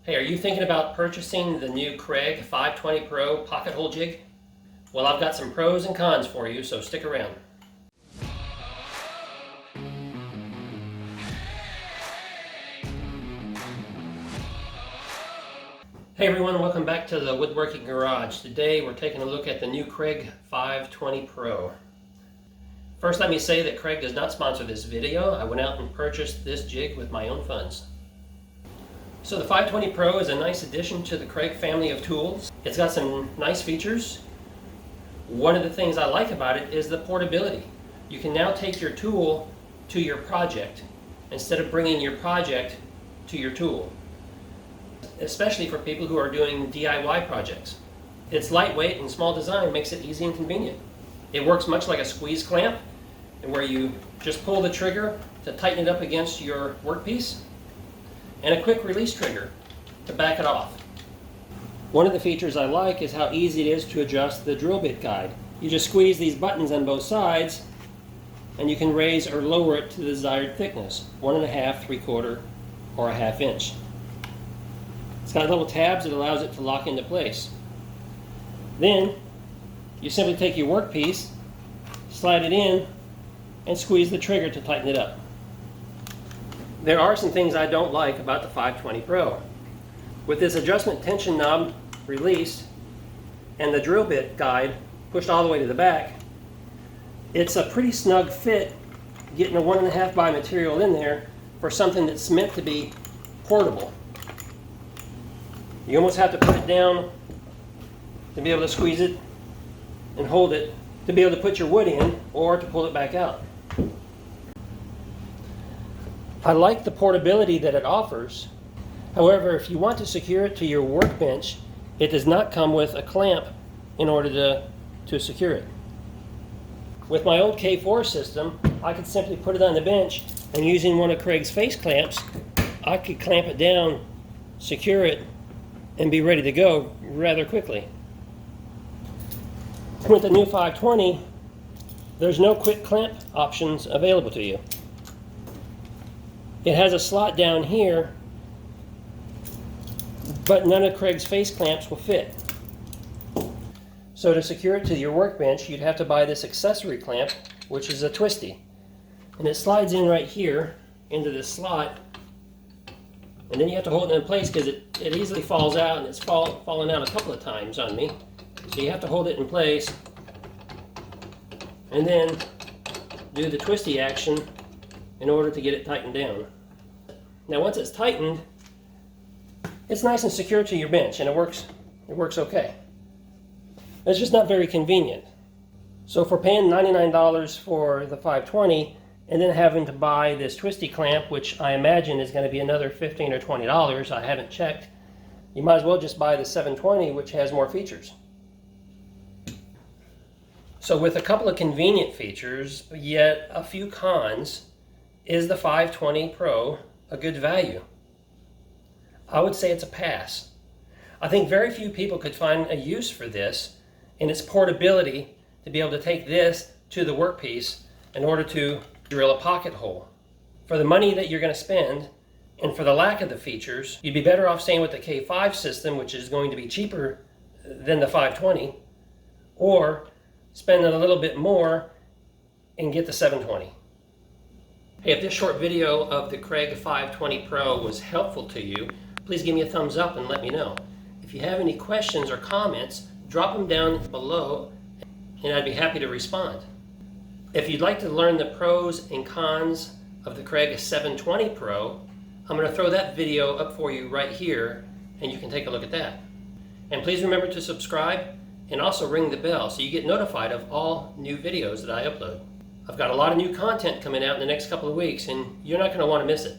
Hey, are you thinking about purchasing the new Kreg 520 Pro pocket hole jig? Well, I've got some pros and cons for you, so stick around. Hey everyone, welcome back to the Woodworking Garage. Today we're taking a look at the new Kreg 520 Pro. First, let me say that Kreg does not sponsor this video. I went out and purchased this jig with my own funds. So the 520 Pro is a nice addition to the Kreg family of tools. It's got some nice features. One of the things I like about it is the portability. You can now take your tool to your project instead of bringing your project to your tool, especially for people who are doing DIY projects. Its lightweight and small design makes it easy and convenient. It works much like a squeeze clamp, where you just pull the trigger to tighten it up against your workpiece, and a quick release trigger to back it off. One of the features I like is how easy it is to adjust the drill bit guide. You just squeeze these buttons on both sides and you can raise or lower it to the desired thickness, 1.5, 3/4, or a 1/2 inch. It's got little tabs that allows it to lock into place. Then you simply take your workpiece, slide it in, and squeeze the trigger to tighten it up. There are some things I don't like about the 520 Pro. With this adjustment tension knob released and the drill bit guide pushed all the way to the back, it's a pretty snug fit getting a 1.5 by material in there for something that's meant to be portable. You almost have to put it down to be able to squeeze it and hold it to be able to put your wood in or to pull it back out. I like the portability that it offers. However, if you want to secure it to your workbench, it does not come with a clamp in order to secure it. With my old K4 system, I could simply put it on the bench, and using one of Kreg's face clamps, I could clamp it down, secure it, and be ready to go rather quickly. With the new 520, there's no quick clamp options available to you. It has a slot down here, but none of Kreg's face clamps will fit. So to secure it to your workbench, you'd have to buy this accessory clamp, which is a twisty. And it slides in right here into this slot, and then you have to hold it in place because it easily falls out, and it's fallen out a couple of times on me. So you have to hold it in place and then do the twisty action in order to get it tightened down. Now once it's tightened, it's nice and secure to your bench, and it works okay. It's just not very convenient. So for paying $99 for the 520 and then having to buy this twisty clamp, which I imagine is going to be another $15 or $20, I haven't checked, you might as well just buy the 720, which has more features. So with a couple of convenient features, yet a few cons, is the 520 Pro a good value? I would say it's a pass. I think very few people could find a use for this in its portability to be able to take this to the workpiece in order to drill a pocket hole. For the money that you're going to spend and for the lack of the features, you'd be better off staying with the K5 system, which is going to be cheaper than the 520, or spend a little bit more and get the 720. Hey, if this short video of the Kreg 520 Pro was helpful to you, please give me a thumbs up and let me know. If you have any questions or comments, drop them down below and I'd be happy to respond. If you'd like to learn the pros and cons of the Kreg 720 Pro, I'm going to throw that video up for you right here and you can take a look at that. And please remember to subscribe and also ring the bell so you get notified of all new videos that I upload. I've got a lot of new content coming out in the next couple of weeks and you're not going to want to miss it.